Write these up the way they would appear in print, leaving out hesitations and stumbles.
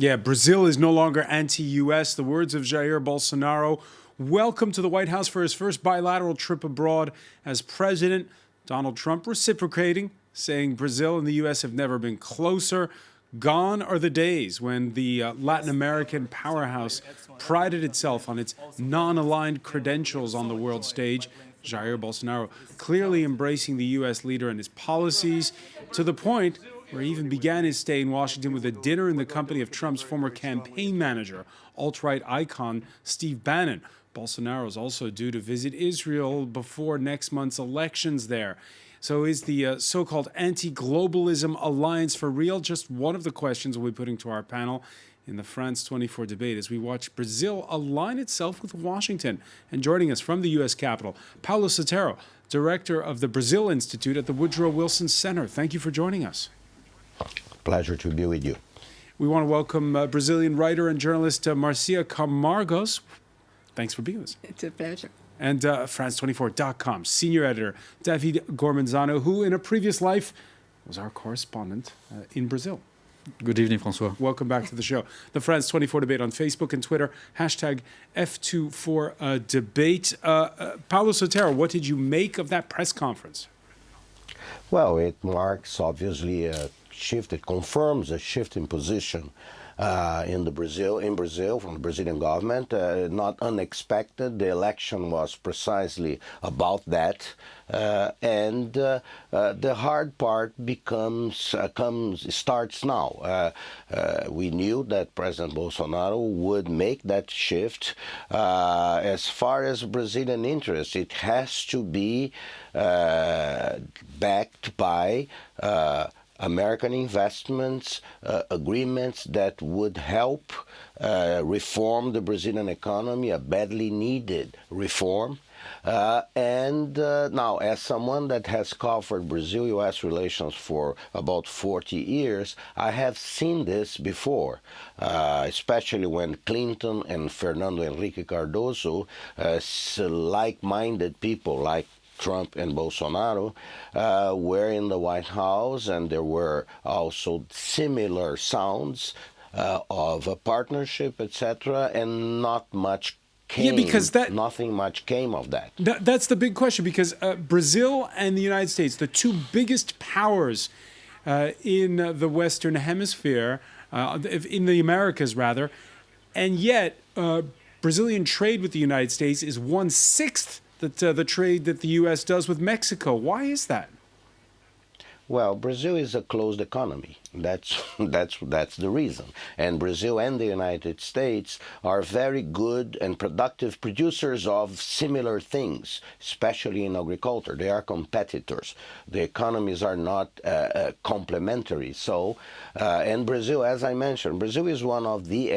Yeah, Brazil is no longer anti-U.S. The words of Jair Bolsonaro. Welcome to the White House for his first bilateral trip abroad as president. Donald Trump reciprocating, saying Brazil and the U.S. have never been closer. Gone are the days when the Latin American powerhouse prided itself on its non-aligned credentials on the world stage. Jair Bolsonaro clearly embracing the U.S. leader and his policies to the point where he even began his stay in Washington with a dinner in the company of Trump's former campaign manager, alt-right icon Steve Bannon. Bolsonaro is also due to visit Israel before next month's elections there. So is the so-called anti-globalism alliance for real? Just one of the questions we'll be putting to our panel in the France 24 debate as we watch Brazil align itself with Washington. And joining us from the U.S. Capitol, Paulo Sotero, director of the Brazil Institute at the Woodrow Wilson Center. Thank you for joining us. Pleasure to be with you. We want to welcome Brazilian writer and journalist Marcia Camargos. Thanks for being with us. It's a pleasure. And France24.com senior editor David Gormezano, who in a previous life was our correspondent in Brazil. Good evening, François. Welcome back to the show. The France 24 debate on Facebook and Twitter, hashtag F24debate. Paulo Sotero, what did you make of that press conference? Well, it marks obviously a shift. It confirms a shift in position in Brazil from the Brazilian government. Not unexpected. The election was precisely about that, and the hard part starts now. We knew that President Bolsonaro would make that shift. As far as Brazilian interests, it has to be backed by American investments, agreements that would help reform the Brazilian economy, a badly needed reform. And now, as someone that has covered Brazil-U.S. relations for about 40 years, I have seen this before, especially when Clinton and Fernando Henrique Cardoso, like-minded people like Trump and Bolsonaro were in the White House, and there were also similar sounds of a partnership, etc., and not much came. Yeah, because nothing much came of that. That's the big question, because Brazil and the United States, the two biggest powers in the Western Hemisphere, in the Americas rather, and yet Brazilian trade with the United States is 1/6 the trade that the U.S. does with Mexico. Why is that? Well, Brazil is a closed economy. That's the reason. And Brazil and the United States are very good and productive producers of similar things, especially in agriculture. They are competitors. The economies are not complementary. So, and Brazil, as I mentioned, Brazil is one of the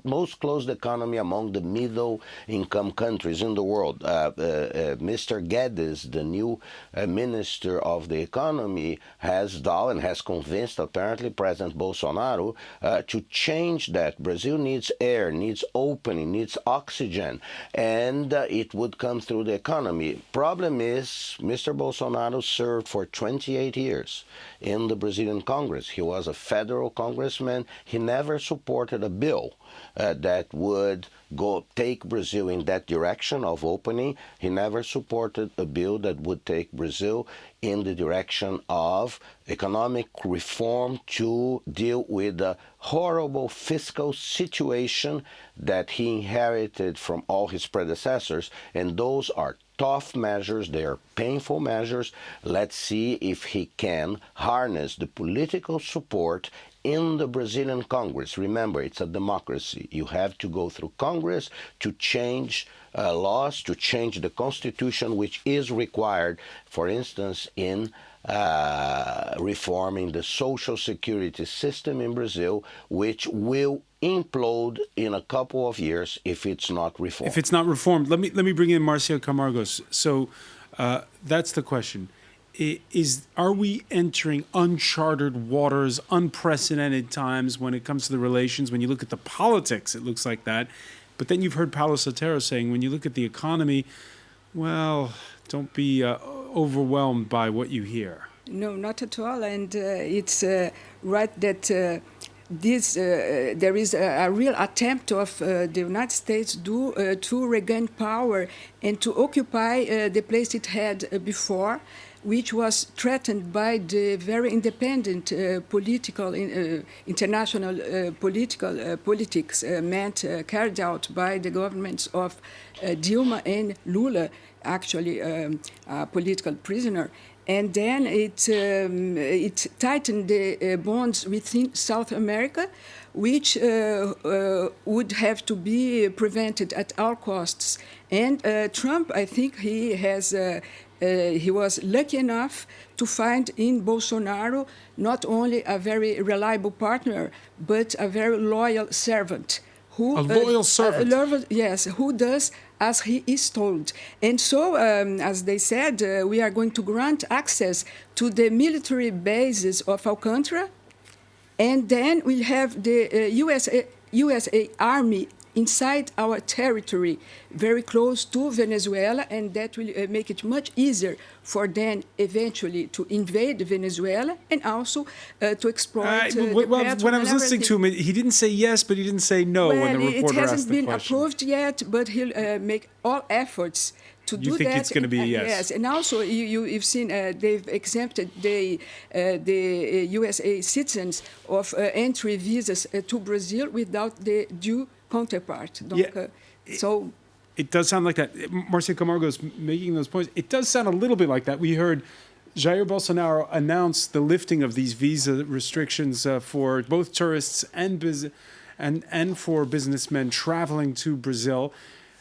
most closed economy among the middle-income countries in the world. Mr. Guedes, the new Minister of the Economy, has convinced, apparently, President Bolsonaro to change that. Brazil needs air, needs opening, needs oxygen, and it would come through the economy. Problem is, Mr. Bolsonaro served for 28 years in the Brazilian Congress. He was a federal congressman. He never supported a bill that would take Brazil in that direction of opening. He never supported a bill that would take Brazil in the direction of economic reform to deal with the horrible fiscal situation that he inherited from all his predecessors. And those are tough measures, they are painful measures. Let's see if he can harness the political support in the Brazilian Congress. Remember, it's a democracy. You have to go through Congress to change laws, to change the Constitution, which is required, for instance, in reforming the social security system in Brazil, which will implode in a couple of years if it's not reformed. If it's not reformed, let me bring in Marcia Camargos. So that's the question. Are we entering uncharted waters, unprecedented times when it comes to the relations? When you look at the politics, it looks like that. But then you've heard Paulo Sotero saying, when you look at the economy, well, don't be overwhelmed by what you hear. No, not at all. And it's right that there is a real attempt of the United States to regain power and to occupy the place it had before, which was threatened by the very independent international politics carried out by the governments of Dilma and Lula, actually a political prisoner. And then it tightened the bonds within South America, which would have to be prevented at all costs. And Trump, I think he was lucky enough to find in Bolsonaro not only a very reliable partner, but a very loyal servant. A loyal servant. Yes, who does as he is told. And so, as they said, we are going to grant access to the military bases of Alcântara, and then we'll have the USA Army inside our territory, very close to Venezuela, and that will make it much easier for them eventually to invade Venezuela and also to exploit when I was listening to him, he didn't say yes, but he didn't say no when the reporter asked the question. It hasn't been approved yet, but he'll make all efforts to do that. You think it's going to be a yes? Yes, and also you've seen they've exempted the USA citizens of entry visas to Brazil without the due counterpart. So it does sound like that. Marcia Camargos making those points. It does sound a little bit like that. We heard Jair Bolsonaro announce the lifting of these visa restrictions for both tourists and for businessmen traveling to Brazil.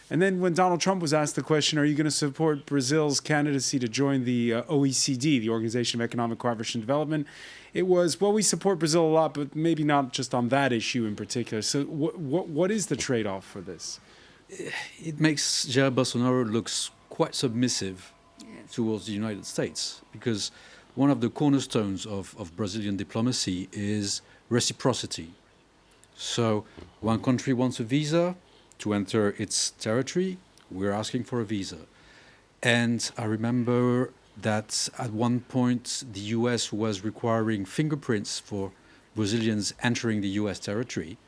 And then when Donald Trump was asked the question, are you going to support Brazil's candidacy to join the OECD, the Organization of Economic Cooperation and Development, it was, well, we support Brazil a lot, but maybe not just on that issue in particular. So what is the trade-off for this? It makes Jair Bolsonaro looks quite submissive towards the United States, because one of the cornerstones of Brazilian diplomacy is reciprocity. So one country wants a visa to enter its territory, we're asking for a visa. And I remember that at one point the US was requiring fingerprints for Brazilians entering the US territory.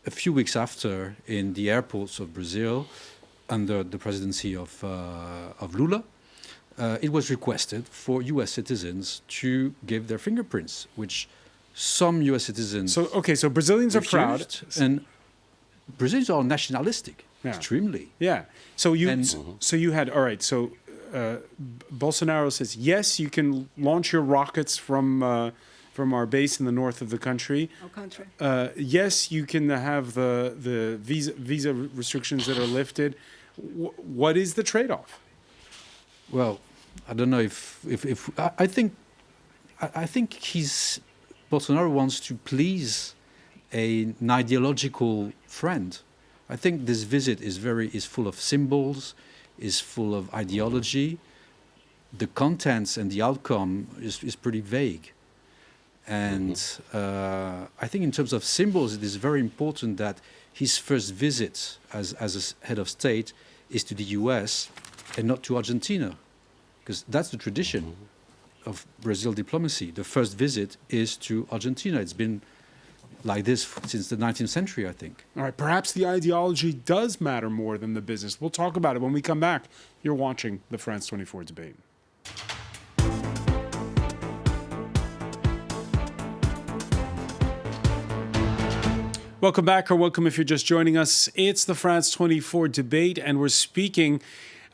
A few weeks after, in the airports of Brazil, under the presidency of Lula, it was requested for US citizens to give their fingerprints, which some US citizens So Brazilians refused, are proud. and Brazilians are nationalistic, extremely. Yeah. So you had, all right, so Bolsonaro says, yes, you can launch your rockets from our base in the north of the country. Yes, you can have the visa restrictions that are lifted. What is the trade-off? Well, I don't know if I think Bolsonaro wants to please an ideological friend. I think this visit is full of symbols, is full of ideology. The contents and the outcome is pretty vague. And I think in terms of symbols, it is very important that his first visit as a head of state is to the US and not to Argentina, because that's the tradition of Brazil diplomacy. The first visit is to Argentina. It's been like this since the 19th century, I think. All right, perhaps the ideology does matter more than the business. We'll talk about it when we come back. You're watching the France 24 debate. Welcome back, or welcome if you're just joining us. It's the France 24 debate, and we're speaking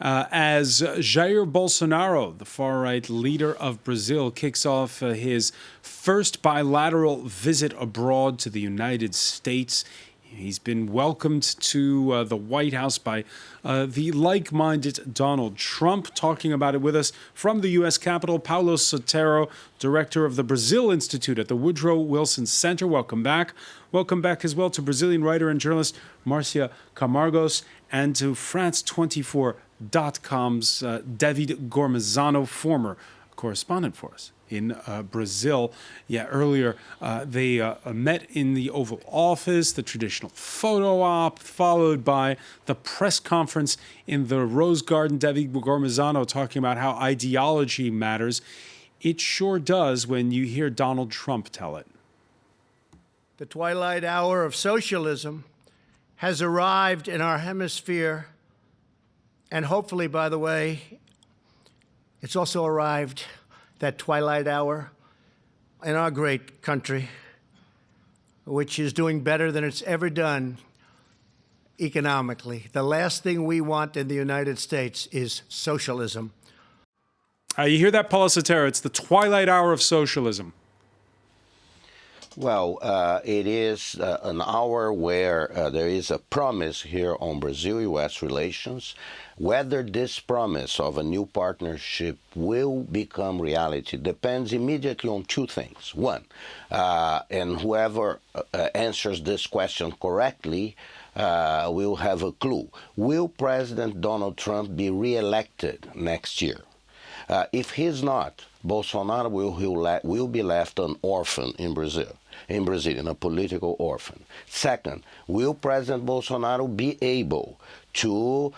as Jair Bolsonaro, the far-right leader of Brazil, kicks off his first bilateral visit abroad to the United States. He's been welcomed to the White House by the like-minded Donald Trump. Talking about it with us from the U.S. Capitol, Paulo Sotero, director of the Brazil Institute at the Woodrow Wilson Center. Welcome back. Welcome back as well to Brazilian writer and journalist Marcia Camargos, and to France24.com's David Gormezano, former correspondent for us in Brazil. Yeah, earlier they met in the Oval Office, the traditional photo op, followed by the press conference in the Rose Garden. David Gormezano talking about how ideology matters. It sure does when you hear Donald Trump tell it. The twilight hour of socialism has arrived in our hemisphere, and hopefully, by the way, it's also arrived, that twilight hour, in our great country, which is doing better than it's ever done economically. The last thing we want in the United States is socialism. You hear that, Paulo Sotero? It's the twilight hour of socialism. Well, it is an hour where there is a promise here on Brazil-U.S. relations. Whether this promise of a new partnership will become reality depends immediately on two things. One, and whoever answers this question correctly will have a clue. Will President Donald Trump be reelected next year? If he's not, Bolsonaro will be left an orphan in Brazil, a political orphan. Second, will President Bolsonaro be able to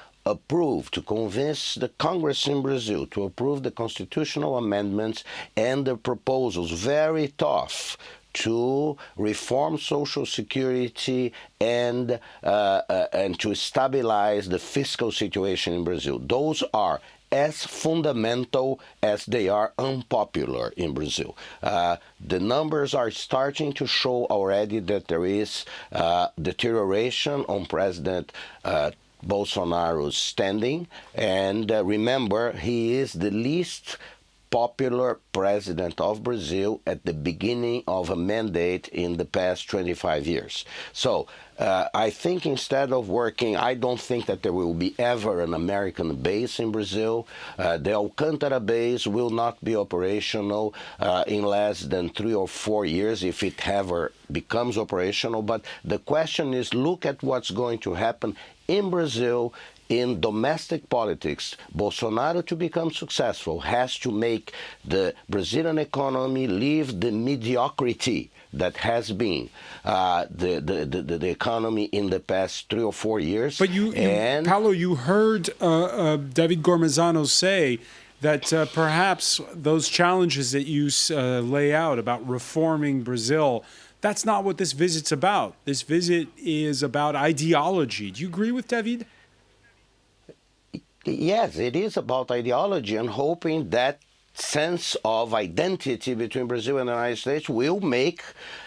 convince the Congress in Brazil to approve the constitutional amendments and the proposals, very tough, to reform Social Security and to stabilize the fiscal situation in Brazil? Those are as fundamental as they are unpopular in Brazil. The numbers are starting to show already that there is deterioration on President Bolsonaro's standing. And remember, he is the least popular president of Brazil at the beginning of a mandate in the past 25 years. So I think instead of working, I don't think that there will be ever an American base in Brazil. The Alcântara base will not be operational in less than 3 or 4 years if it ever becomes operational. But the question is, look at what's going to happen in Brazil. In domestic politics, Bolsonaro, to become successful, has to make the Brazilian economy leave the mediocrity that has been the economy in the past 3 or 4 years. But Paulo, you heard David Gormezano say that perhaps those challenges that you lay out about reforming Brazil, that's not what this visit's about. This visit is about ideology. Do you agree with David? Yes, it is about ideology and hoping that sense of identity between Brazil and the United States will make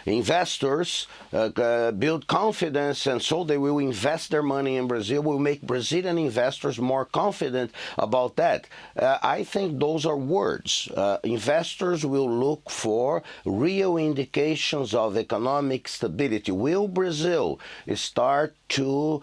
investors build confidence, and so they will invest their money in Brazil, will make Brazilian investors more confident about that. I think those are words. Investors will look for real indications of economic stability. Will Brazil start to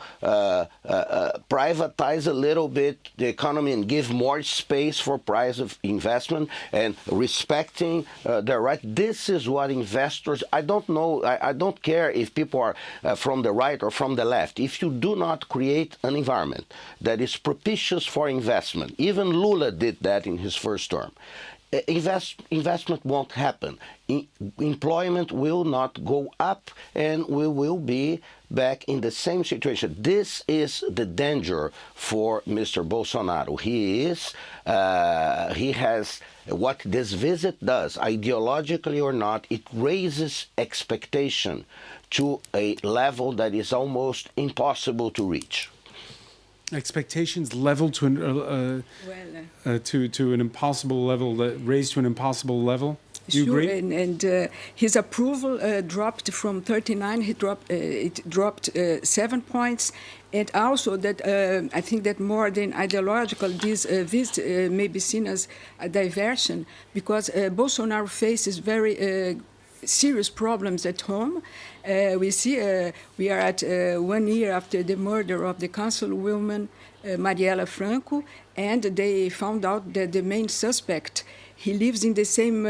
privatize a little bit the economy and give more space for private investment and respecting their right? This is what investors, I don't know, I don't care if people are from the right or from the left. If you do not create an environment that is propitious for investment, even Lula did that in his first term, investment won't happen. Employment will not go up, and we will be back in the same situation. This is the danger for Mr. Bolsonaro. He has what this visit does, ideologically or not, it raises expectation to a level that is almost impossible to reach. Expectations level to an impossible level, raised to an impossible level. Do you agree? And his approval dropped from 39. It dropped 7 points, and also that I think that more than ideological, this visit may be seen as a diversion, because Bolsonaro faces very serious problems at home. We see we are at 1 year after the murder of the councilwoman Marielle Franco, and they found out that the main suspect, he lives in the same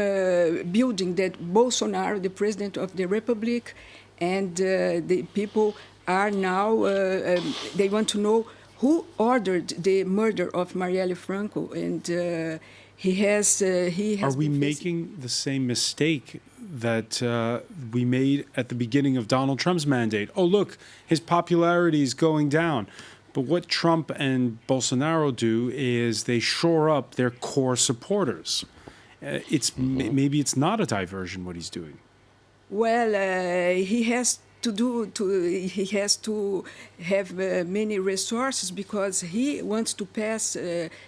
building that Bolsonaro, the president of the republic, and the people are now, they want to know who ordered the murder of Marielle Franco, and he has... Are we making the same mistake that we made at the beginning of Donald Trump's mandate? Oh, look, his popularity is going down. But what Trump and Bolsonaro do is they shore up their core supporters. Maybe it's not a diversion what he's doing. Well, he has to have many resources because he wants to pass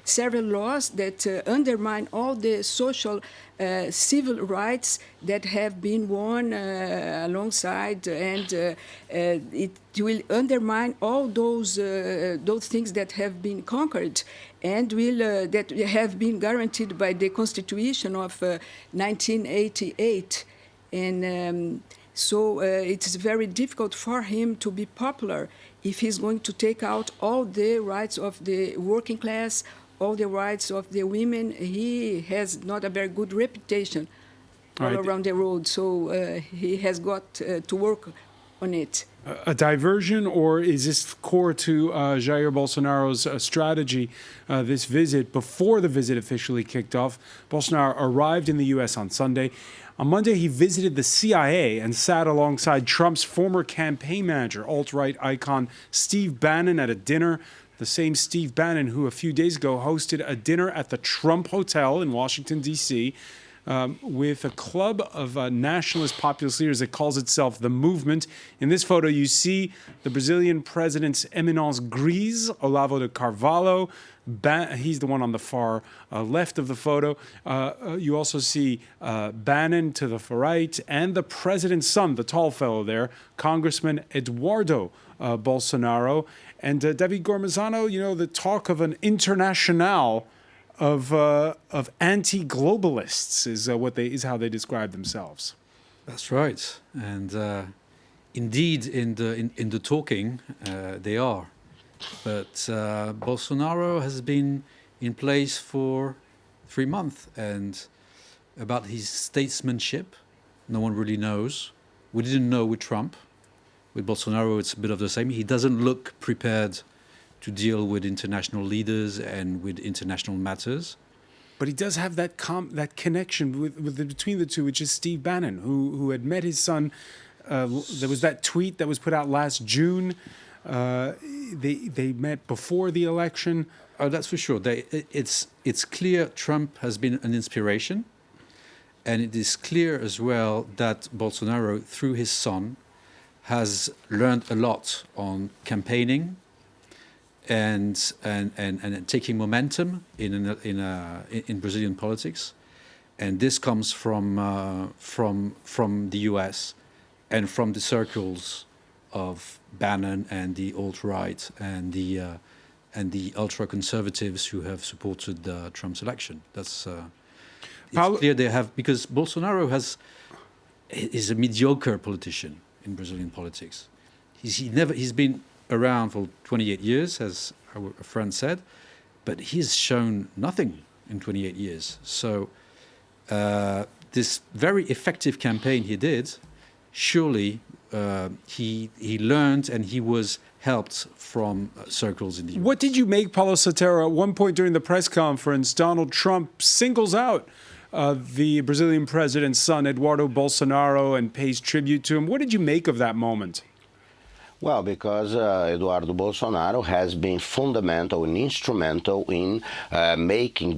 several laws that undermine all the social civil rights that have been won alongside, and it will undermine all those things that have been conquered and will that have been guaranteed by the Constitution of 1988. And so it's very difficult for him to be popular if he's going to take out all the rights of the working class, all the rights of the women. He has not a very good reputation all around the world, so he has got to work on it. A diversion, or is this core to Jair Bolsonaro's strategy, this visit? Before the visit officially kicked off, Bolsonaro arrived in the U.S. on Sunday. On Monday, he visited the CIA and sat alongside Trump's former campaign manager, alt-right icon Steve Bannon, at a dinner. The same Steve Bannon who a few days ago hosted a dinner at the Trump Hotel in Washington, D.C., with a club of nationalist populist leaders that calls itself The Movement. In this photo, you see the Brazilian president's eminence grise, Olavo de Carvalho. He's the one on the far left of the photo. You also see Bannon to the far right, and the president's son, the tall fellow there, Congressman Eduardo Bolsonaro. And David Gormezano, you know, the talk of an internationale of anti-globalists is how they describe themselves. That's right, and indeed, in the talking, they are. But Bolsonaro has been in place for 3 months, and about his statesmanship, no one really knows. We didn't know with Trump. With Bolsonaro, it's a bit of the same. He doesn't look prepared to deal with international leaders and with international matters. But he does have that connection between the two, which is Steve Bannon, who had met his son. There was that tweet that was put out last June. They met before the election. Oh, that's for sure. It's clear Trump has been an inspiration, and it is clear as well that Bolsonaro, through his son, has learned a lot on campaigning and taking momentum in Brazilian politics, and this comes from the U.S. and from the circles of Bannon and the alt-right and the ultra-conservatives who have supported Trump's election. That's it's clear they have, because Bolsonaro is a mediocre politician in Brazilian politics. He's been around for 28 years, as our friend said, but he's shown nothing in 28 years. So this very effective campaign he did, surely he learned and he was helped from circles in the US. What did you make, Paulo Sotero? At one point during the press conference, Donald Trump singles out the Brazilian president's son, Eduardo Bolsonaro, and pays tribute to him. What did you make of that moment? Well, because Eduardo Bolsonaro has been fundamental and instrumental in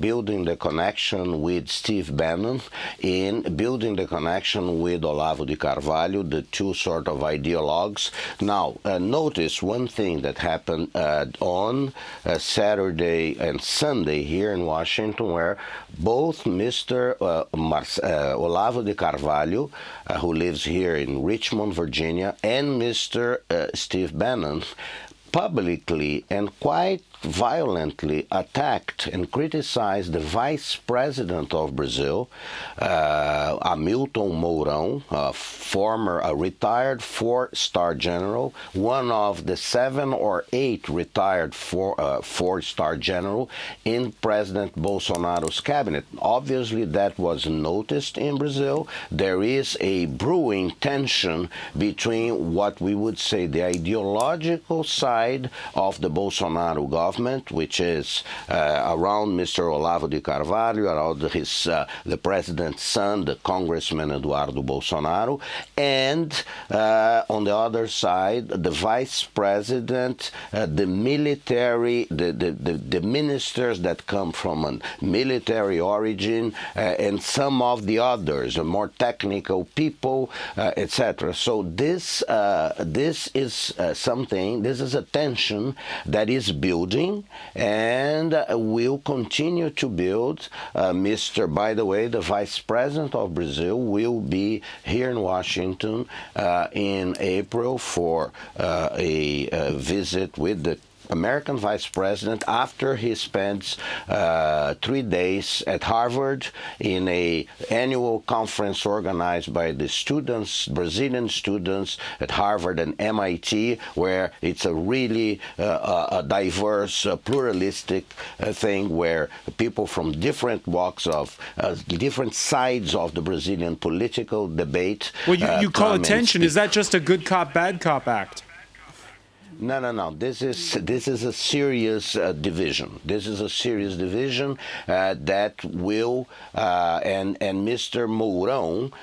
building the connection with Steve Bannon, in building the connection with Olavo de Carvalho, the two sort of ideologues. Now, notice one thing that happened on Saturday and Sunday here in Washington, where both Mr. Olavo de Carvalho, who lives here in Richmond, Virginia, and Mr. Steve Bannon publicly and quite violently attacked and criticized the vice president of Brazil, Hamilton Mourão, a retired four-star general, one of the 7 or 8 retired four-star general in President Bolsonaro's cabinet. Obviously, that was noticed in Brazil. There is a brewing tension between what we would say the ideological side of the Bolsonaro government, which is around Mr. Olavo de Carvalho, around the president's son, the Congressman Eduardo Bolsonaro, and on the other side, the vice president, the military, the ministers that come from a military origin, and some of the others, the more technical people, etc. So this is something. This is a tension that is building and will continue to build. By the way, the vice president of Brazil will be here in Washington in April for a visit with the American vice president after he spends 3 days at Harvard in an annual conference organized by the students, Brazilian students at Harvard and MIT, where it's a really a diverse, pluralistic thing where people from different walks of, different sides of the Brazilian political debate. Well, you call attention. Is that just a good cop, bad cop act? No. This is a serious division. This is a serious division that will, and Mr. Mourão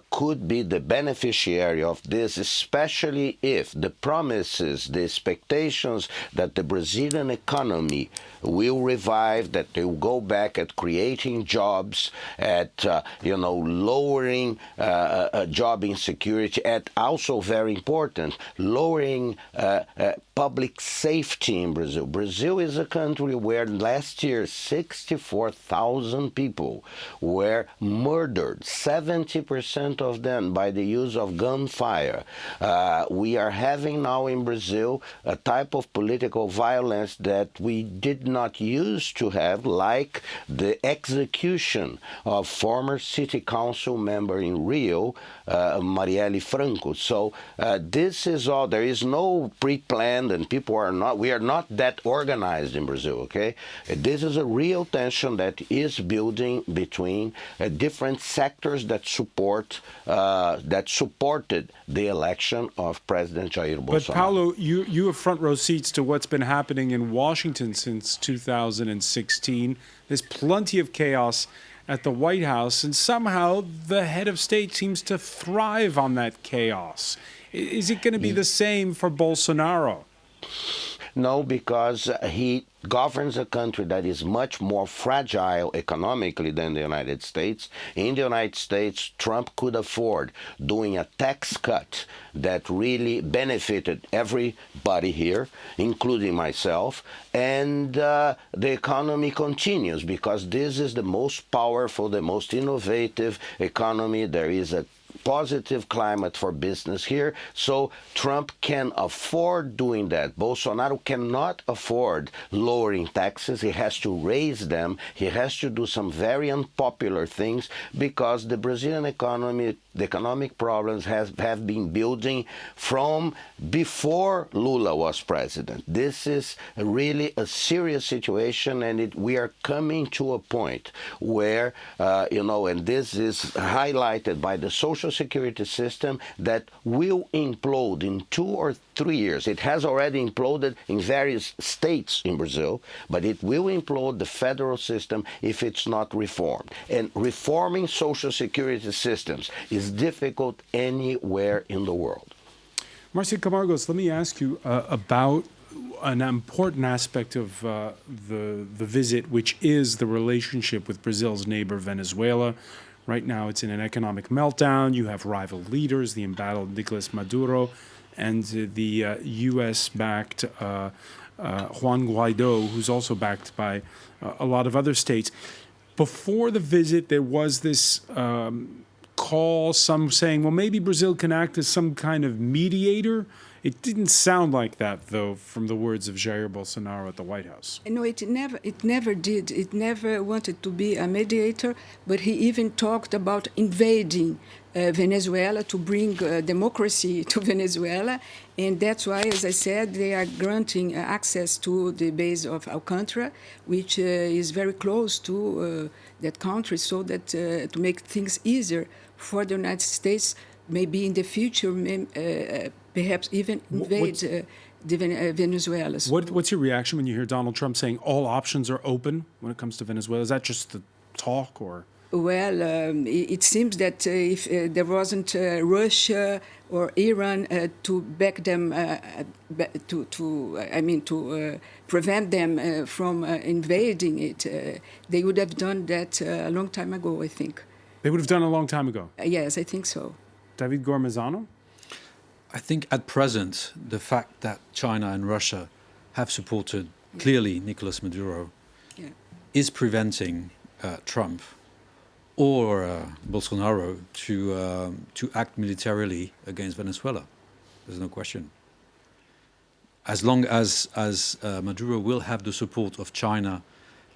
could be the beneficiary of this, especially if the promises, the expectations that the Brazilian economy will revive, that they will go back at creating jobs, at lowering job insecurity, at also very important, lowering public safety in Brazil. Brazil is a country where last year 64,000 people were murdered, 70% of them by the use of gunfire. We are having now in Brazil a type of political violence that we did not used to have, like the execution of former city council member in Rio, Marielle Franco. So this is all. There is no pre-planned, and we are not that organized in Brazil, okay? This is a real tension that is building between different sectors that supported the election of President Jair Bolsonaro. But Paulo, you have front row seats to what's been happening in Washington since 2016. There's plenty of chaos at the White House, and somehow the head of state seems to thrive on that chaos. Is it going to be the same for Bolsonaro? No, because he governs a country that is much more fragile economically than the United States. In the United States, Trump could afford doing a tax cut that really benefited everybody here, including myself, and the economy continues because this is the most powerful, the most innovative economy. There is a positive climate for business here, so Trump can afford doing that. Bolsonaro cannot afford lowering taxes. He has to raise them. He has to do some very unpopular things because the Brazilian economy, the economic problems have been building from before Lula was president. This is really a serious situation, and we are coming to a point where, and this is highlighted by the social security system that will implode in 2 or 3 years. It has already imploded in various states in Brazil, but it will implode the federal system if it's not reformed. And reforming social security systems is difficult anywhere in the world. Marcia Camargos, let me ask you about an important aspect of the visit, which is the relationship with Brazil's neighbor, Venezuela. Right now, it's in an economic meltdown. You have rival leaders, the embattled Nicolas Maduro, and the U.S.-backed Juan Guaido, who's also backed by a lot of other states. Before the visit, there was this call, some saying, well, maybe Brazil can act as some kind of mediator. It didn't sound like that, though, from the words of Jair Bolsonaro at the White House. No, it never did. It never wanted to be a mediator, but he even talked about invading Venezuela to bring democracy to Venezuela. And that's why, as I said, they are granting access to the base of Alcantara, which is very close to that country, so that to make things easier for the United States, maybe in the future, perhaps even invade Venezuela. What's your reaction when you hear Donald Trump saying all options are open when it comes to Venezuela? Is that just the talk, or? Well, it seems that if there wasn't Russia or Iran to back them, to prevent them from invading it, they would have done that a long time ago, I think. They would have done it a long time ago. Yes, I think so. David Gormezano? I think at present, the fact that China and Russia have supported clearly Nicolas Maduro is preventing Trump or Bolsonaro to act militarily against Venezuela. There's no question. As long as Maduro will have the support of China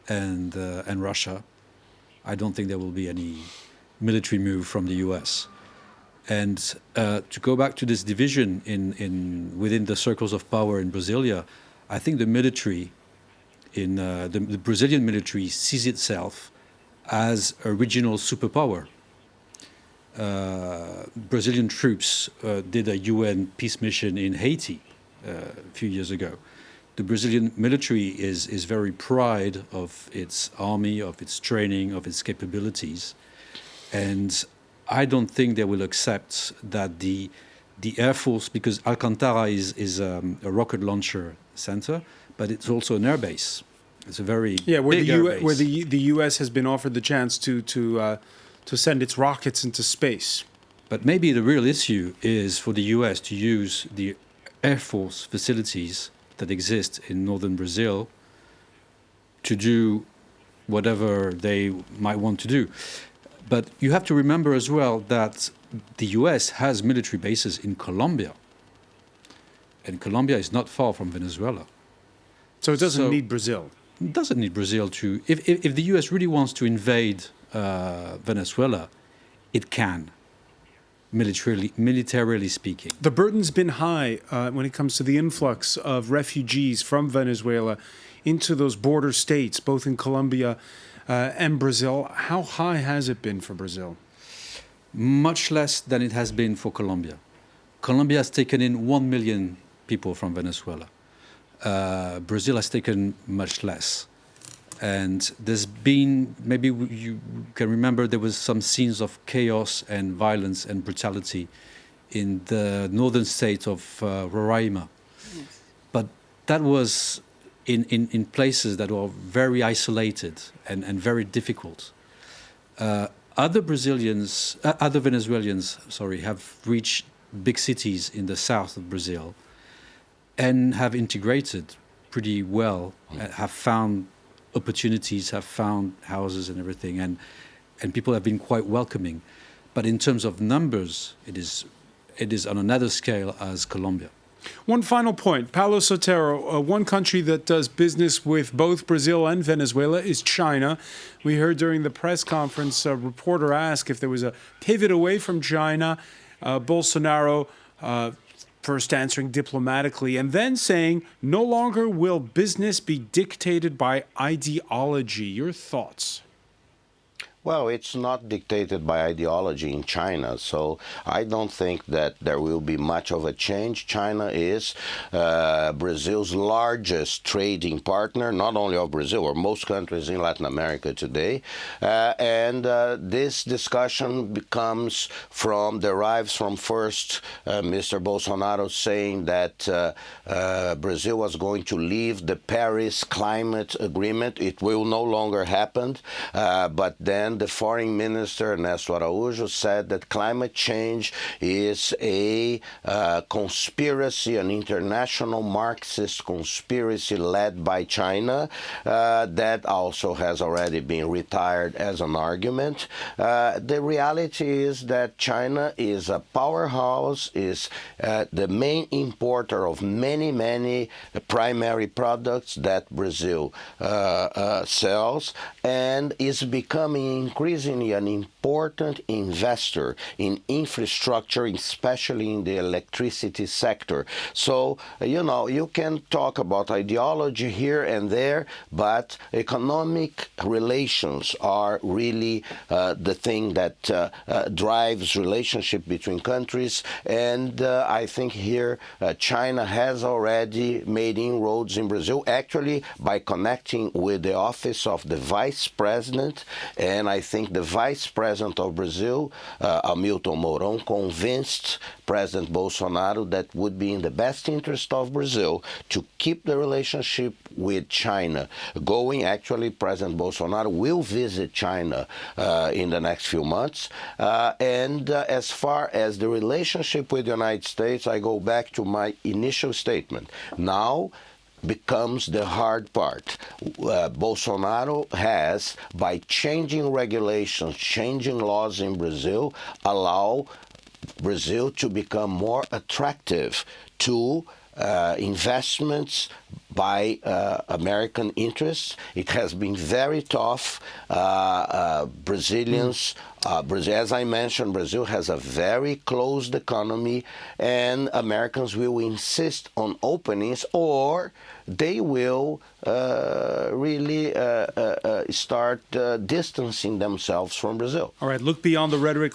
and Russia, I don't think there will be any military move from the U.S. And to go back to this division within the circles of power in Brasilia, I think the military, the Brazilian military, sees itself as a regional superpower. Brazilian troops did a UN peace mission in Haiti a few years ago. The Brazilian military is very proud of its army, of its training, of its capabilities. And I don't think they will accept that the Air Force, because Alcantara is a rocket launcher center, but it's also an air base. It's a very big air base. Where the U.S. has been offered the chance to send its rockets into space. But maybe the real issue is for the U.S. to use the Air Force facilities that exist in northern Brazil to do whatever they might want to do. But you have to remember as well that the U.S. has military bases in Colombia. And Colombia is not far from Venezuela. So it doesn't need Brazil. It doesn't need Brazil to... If the U.S. really wants to invade Venezuela, it can, militarily speaking. The burden's been high when it comes to the influx of refugees from Venezuela into those border states, both in Colombia and Brazil. How high has it been for Brazil? Much less than it has been for Colombia. Colombia has taken in 1 million people from Venezuela. Brazil has taken much less. And there's been, maybe you can remember, there was some scenes of chaos and violence and brutality in the northern state of Roraima. Yes. But that was in places that were very isolated and very difficult. Other Venezuelans, have reached big cities in the south of Brazil and have integrated pretty well, have found opportunities, have found houses and everything, and people have been quite welcoming. But in terms of numbers, it is on another scale as Colombia. One final point. Paulo Sotero, one country that does business with both Brazil and Venezuela is China. We heard during the press conference a reporter ask if there was a pivot away from China. Bolsonaro first answering diplomatically and then saying, no longer will business be dictated by ideology. Your thoughts? Well, it's not dictated by ideology in China, so I don't think that there will be much of a change. China is Brazil's largest trading partner, not only of Brazil, or most countries in Latin America today. And this discussion derives from first Mr. Bolsonaro saying that Brazil was going to leave the Paris Climate Agreement. It will no longer happen, but then the foreign minister, Ernesto Araújo, said that climate change is a conspiracy, an international Marxist conspiracy led by China. That also has already been retired as an argument. The reality is that China is a powerhouse, is the main importer of many, many primary products that Brazil sells, and is becoming increasingly an important investor in infrastructure, especially in the electricity sector. So, you can talk about ideology here and there, but economic relations are really the thing that drives relationship between countries. And I think here China has already made inroads in Brazil, actually by connecting with the office of the vice president. And I think the vice president of Brazil, Hamilton Mourão, convinced President Bolsonaro that would be in the best interest of Brazil to keep the relationship with China going. Actually, President Bolsonaro will visit China in the next few months. And as far as the relationship with the United States, I go back to my initial statement. Now becomes the hard part. Bolsonaro has, by changing regulations, changing laws in Brazil, allow Brazil to become more attractive to investments by American interests. It has been very tough. Brazilians, as I mentioned, Brazil has a very closed economy, and Americans will insist on openings, or they will really start distancing themselves from Brazil. All right, look beyond the rhetoric,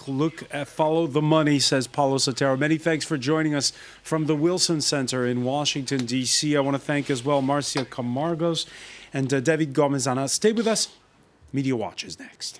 follow the money, says Paulo Sotero. Many thanks for joining us from the Wilson Center in Washington, D.C. I want to thank as well Marcia Camargos and David Gormezano. Stay with us. Media Watch is next.